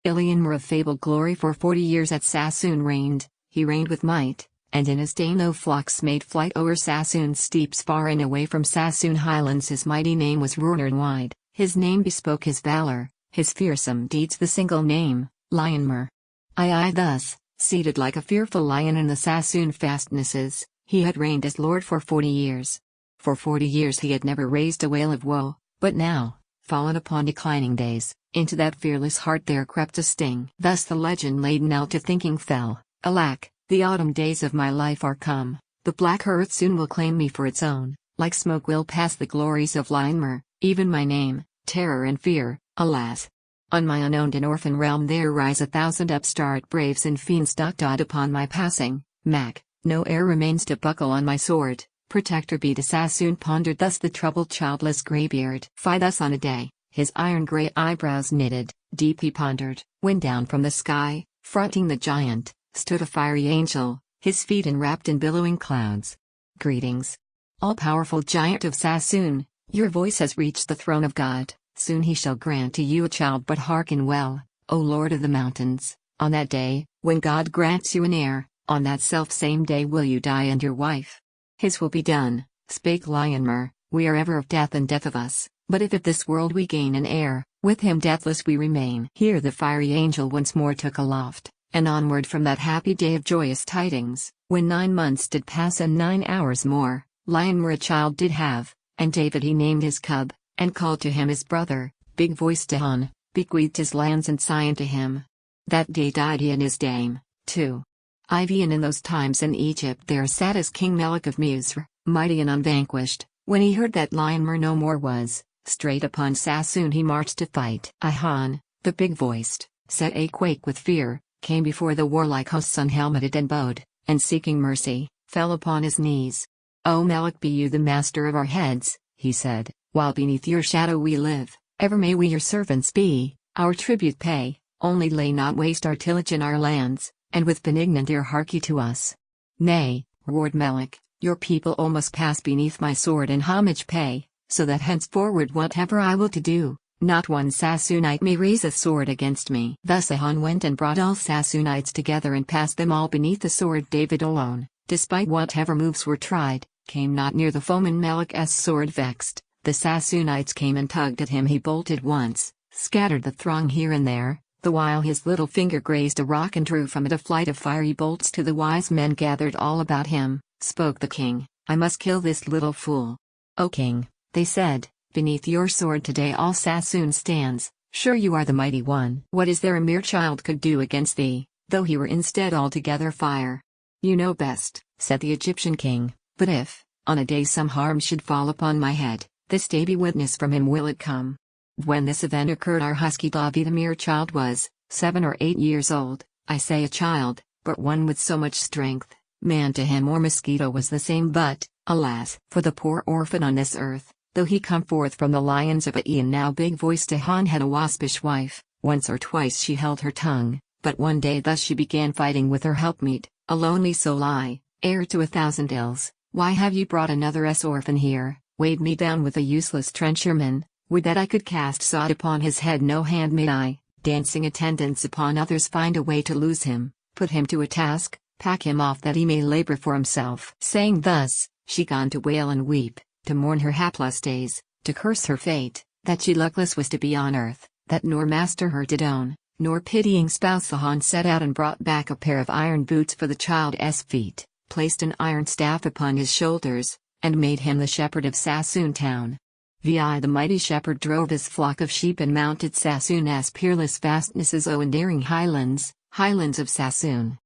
Ilianmer of fabled glory for 40 years at Sasun reigned, he reigned with might, and in his day no flocks made flight o'er Sasun's steeps far and away from Sasun highlands his mighty name was roared and wide, his name bespoke his valor, his fearsome deeds the single name, Ilianmer. Aye thus, seated like a fearful lion in the Sasun fastnesses, he had reigned as lord for 40 years. For 40 years he had never raised a wail of woe, but now, fallen upon declining days, into that fearless heart there crept a sting. Thus the legend laid knell to thinking fell, alack, the autumn days of my life are come, the black earth soon will claim me for its own, like smoke will pass the glories of Ilianmer, even my name, terror and fear, alas. On my unowned and orphan realm there rise 1,000 upstart braves and fiends dot upon my passing, Mac, no heir remains to buckle on my sword, protector be to Sasun pondered thus the troubled childless greybeard. Fie thus on a day, his iron grey eyebrows knitted, deep he pondered, when down from the sky, fronting the giant, stood a fiery angel, his feet enwrapped in billowing clouds. Greetings, all-powerful giant of Sasun, your voice has reached the throne of God, soon he shall grant to you a child but hearken well, O Lord of the mountains, on that day, when God grants you an heir, on that self-same day will you die and your wife. His will be done, spake Ilianmer, we are ever of death and death of us, but if this world we gain an heir, with him deathless we remain. Here the fiery angel once more took aloft, and onward from that happy day of joyous tidings, when 9 months did pass and 9 hours more, Ilianmer a child did have, and David he named his cub, and called to him his brother, big-voiced Hovhannes, bequeathed his lands and Sion to him. That day died he and his dame, too. And in those times in Egypt there sat as King Melech of Misr, mighty and unvanquished, when he heard that Ilianmer no more was, straight upon Sasun he marched to fight. Hovhannes, the big-voiced, set a quake with fear, came before the warlike hosts unhelmeted and bowed, and seeking mercy, fell upon his knees. O Melech, be you the master of our heads, he said, while beneath your shadow we live, ever may we your servants be, our tribute pay, only lay not waste our tillage in our lands, and with benignant ear hark ye to us. Nay, roared Melech, your people all must pass beneath my sword and homage pay, so that henceforward whatever I will to do, not one Sasunite may raise a sword against me. Thus Hovhannes went and brought all Sasunites together and passed them all beneath the sword. David alone, despite whatever moves were tried, came not near the foeman. Melech's sword vexed, the Sasunites came and tugged at him. He bolted once, scattered the throng here and there, the while his little finger grazed a rock and drew from it a flight of fiery bolts. To the wise men gathered all about him, spoke the king, I must kill this little fool. O king, they said, beneath your sword today all Sasun stands, sure you are the mighty one. What is there a mere child could do against thee, though he were instead altogether fire? You know best, said the Egyptian king, but if, on a day some harm should fall upon my head, this day be witness from him will it come. When this event occurred our husky Davi the mere child was, 7 or 8 years old, I say a child, but one with so much strength, man to him or mosquito was the same. But, alas, for the poor orphan on this earth, though he come forth from the lions of Aeon. Now big-voiced Hovhannes had a waspish wife, once or twice she held her tongue, but one day thus she began fighting with her helpmeet, a lonely soul I, heir to 1,000 ills, why have you brought another orphan here, weighed me down with a useless trencherman? Would that I could cast sod upon his head. No hand may I, dancing attendance upon others, find a way to lose him, put him to a task, pack him off that he may labor for himself. Saying thus, she gone to wail and weep, to mourn her hapless days, to curse her fate, that she luckless was to be on earth, that nor master her did own, nor pitying spouse. Hovhannes set out and brought back a pair of iron boots for the child's feet, placed an iron staff upon his shoulders, and made him the shepherd of Sasun town. The mighty shepherd drove his flock of sheep and mounted Sasun's peerless fastnesses. O endearing highlands of Sasun,